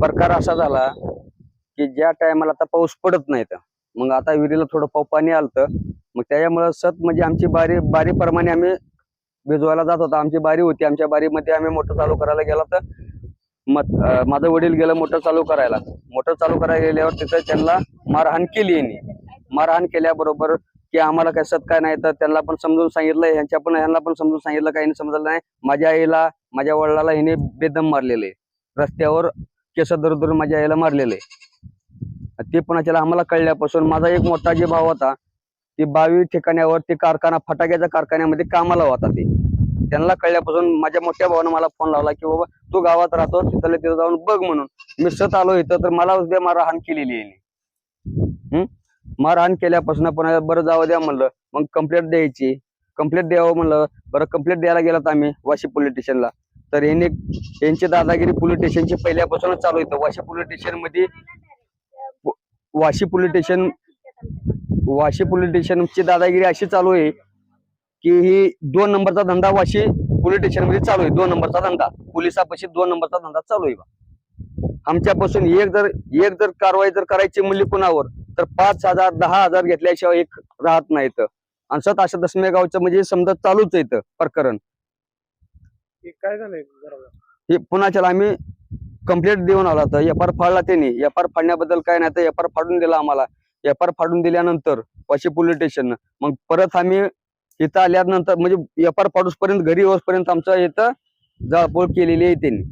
प्रकार असा झाला की ज्या टायमाला आता पाऊस पडत नाही तर मग आता विहिरीला थोडं पाणी आलतं, मग त्याच्यामुळे सत म्हणजे आमची बारी प्रमाणे आम्ही भिजवायला जात होता. आमची बारी होती, आमच्या बारीमध्ये आम्ही मोटर चालू करायला गेला तर माझं वडील गेलं मोटर चालू करायला. मोटर चालू करायला गेल्यावर तिथं त्यांना मारहाण केली यांनी. मारहाण केल्याबरोबर की आम्हाला काय सत काय नाही तर त्यांना पण समजून सांगितलं, ह्यांना पण समजून सांगितलं, काही समजलं नाही. माझ्या आईला माझ्या वडिलाला हिने बेदम मारलेले, रस्त्यावर केस धरून माझ्या आईला मारलेले. ते पुन्हा आम्हाला कळल्यापासून माझा एक मोठा जे भाव होता ते 22 ठिकाण्यावर ते कारखाना फटाक्याच्या कारखान्यामध्ये कामाला होता. ते त्यांना कळल्यापासून माझ्या मोठ्या भावानं मला फोन लावला की बाबा तू गावात राहतो, तिथं जाऊन बघ म्हणून. मी सत आलो इथं तर मला उद्या मारहाण केलेली आहे. मारहाण केल्यापासून पुन्हा बरं जावं द्या म्हणलं, मग कंप्लेंट द्यायची. कंप्लेंट द्यावं म्हणलं, बरं कंप्लेंट द्यायला गेलात आम्ही वाशी पोलीस स्टेशनला. तर यांची दादागिरी पोलीस स्टेशनची पहिल्यापासूनच चालू होतं. वाशी पोलीस स्टेशनची दादागिरी अशी चालू आहे की ही 2 नंबरचा धंदा वाशी पोलीस स्टेशन मध्ये चालू आहे. 2 नंबरचा धंदा पोलिसापाशी 2 नंबरचा धंदा चालू आहे. आमच्यापासून एक जर कारवाई जर करायची म्हणली कुणावर तर 5,000 10,000 घेतल्याशिवाय एक राहत नाहीत. आणि सत अशा दसमे गावचं म्हणजे समजा चालूच आहे प्रकरण. काय झालंय हे पुन्हा आम्ही कंप्लेंट देऊन आला तर एफआर फाडला त्यांनी. एफआर फाडण्याबद्दल काय नाही तर एफआर फाडून दिला आम्हाला. एफआर फाडून दिल्यानंतर वाशी पोलीस स्टेशन मग परत आम्ही इथं आल्यानंतर म्हणजे एफआर फाडूसपर्यंत घरी येऊसपर्यंत आमचं इथं जाळपोळ केलेली आहे त्यांनी.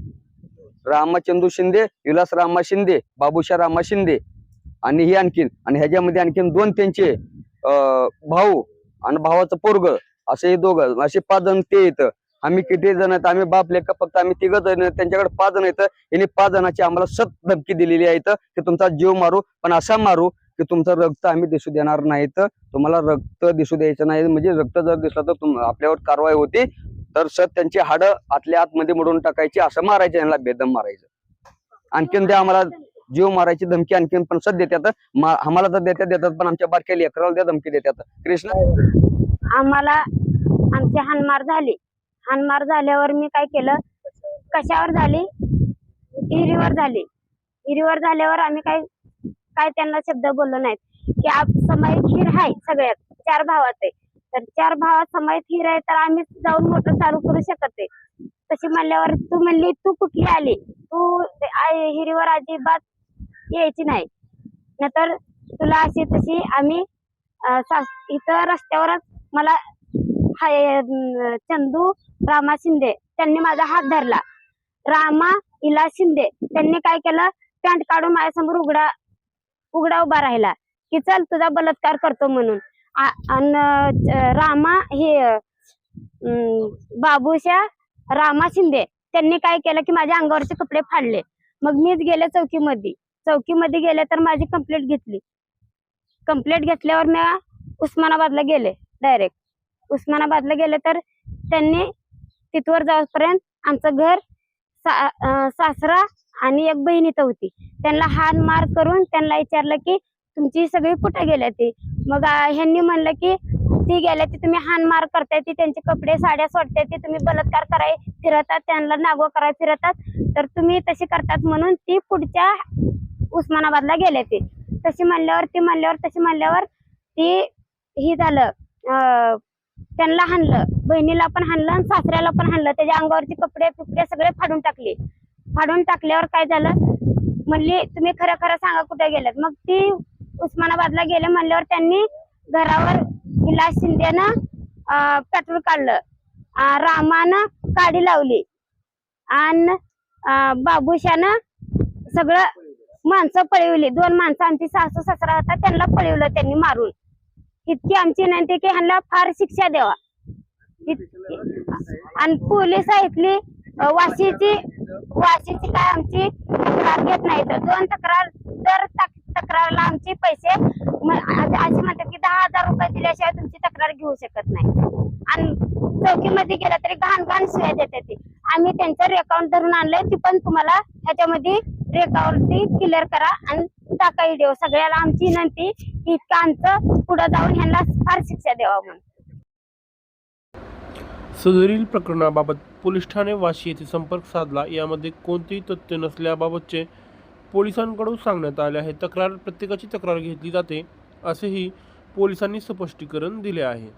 रामाचंदू शिंदे, विलास रामा शिंदे, बाबूशा रामा शिंदे आणि हे आणखीन आणि ह्याच्यामध्ये आणखीन 2 त्यांचे भाऊ आणि भावाचं पोरग असे 2 असे 5 जण ते येतं. आम्ही किती जण आहेत, आम्ही बाप लेखा फक्त आम्ही 3 जण, त्यांच्याकडे 5 जण येतं. यांनी 5 जणांची आम्हाला सत धमकी दिलेली आहे की तुमचा जीव मारू, पण असा मारू की तुमचं रक्त आम्ही दिसू देणार नाही. तर तुम्हाला रक्त दिसू द्यायचं नाही, म्हणजे रक्त जर दिसलं तर आपल्यावर कारवाई होती. तर सत त्यांची हाडं आतल्या आतमध्ये मोडून टाकायची, असं मारायचं, यांना बेदम मारायचं. आणखीन ते आम्हाला जीव मारायची धमकी आणखीन पण सत देतात. आम्हाला तर देतात पण आमच्या बारक्या लेकराला त्या धमकी देतात. कृष्ण आम्हाला आमची हाणमार झाली. हाणमार झाल्यावर मी काय केलं, कशावर झाली, हिरीवर झाली. हिरीवर झाल्यावर आम्ही काय त्यांना शब्द बोललो नाहीत की आप समायिक हिर आहे. सगळ्यात 4 भावात आहे, तर 4 भावात समायिक हिर आहे तर आम्ही जाऊन मोटर चालू करू शकत आहे. तशी म्हणल्यावर तू म्हणली तू कुठली आली, तू हिरीवर अजिबात यायची नाही, नाहीतर तुला अशी तशी. आम्ही इथं रस्त्यावरच मला चंदू रामा शिंदे त्यांनी माझा हात धरला. रामा इला शिंदे त्यांनी काय केलं, पॅन्ट काढून माझ्यासमोर उघडा उभा राहिला की चल तुझा बलात्कार करतो म्हणून. रामा हे बाबूशा रामा शिंदे त्यांनी काय केलं की माझ्या अंगावरचे कपडे फाडले. मग मीच गेले चौकीमध्ये गेले तर माझी कंप्लेंट घेतली. कंप्लेंट घेतल्यावर मी उस्मानाबादला गेले. डायरेक्ट उस्मानाबादला गेले तर त्यांनी तिथवर जाऊपर्यंत आमचं घर सासरा आणि एक बहीण इथं होती. त्यांना हाण मार करून त्यांना विचारलं की तुमची सगळी कुठे गेल्या ती. मग ह्यांनी म्हणलं की ती गेल्या ती, तुम्ही हाण मार करताय, ती त्यांचे कपडे साड्या सोडताय, ती तुम्ही बलात्कार कराय फिरतात, त्यांना नागो कराय फिरतात, तर तुम्ही तशी करतात म्हणून ती पुढच्या उस्मानाबादला गेले. ते तशी म्हणल्यावर ती ही झालं, त्यांना हाणलं, बहिणीला पण हाणलं आणि सासऱ्याला पण हाणलं. त्याच्या अंगावरचे कपडे सगळे फाडून टाकले. फाडून टाकल्यावर काय झालं, म्हणली तुम्ही खरं सांगा कुठे गेलेत. मग ती उस्मानाबादला गेले म्हणल्यावर त्यांनी घरावर विलास शिंदेनं पेट्रोल काढलं, रामानं काडी लावली आणि बाबूशानं सगळं माणसं पळवली. 2 माणसं आमची सासू सासरा होता त्यांना पळवलं त्यांनी मारून. इतकी आमची विनंती की ह्यांना फार शिक्षा द्यावा. आणि पोलीस इथली वाशीची काय आमची तक्रार घेत नाही. तर 2 तक्रारला आमचे पैसे असे म्हणतात की 10,000 रुपये दिल्याशिवाय तुमची तक्रार घेऊ शकत नाही. आणि चौकीमध्ये गेला तरी घाण शिवाय देतात ते. आम्ही त्यांचं रेकॉर्ड धरून आणलंय, ती पण तुम्हाला ह्याच्यामध्ये रेकॉर्डची क्लिअर करा आणि टाका व्हिडिओ. सगळ्याला आमची विनंती की इतकं आमचं पुढे जाऊन ह्यांना फार शिक्षा द्यावा म्हणून. सदरील प्रकरणाबाबत पोलीस ठाणे वाशी येथे संपर्क साधला. यामध्ये कोणतेही तथ्य नसल्याबाबतचे पोलिसांकडून सांगण्यात आले आहे. प्रत्येकाची तक्रार घेतली जाते असेही पोलिसांनी स्पष्टीकरण दिले आहे.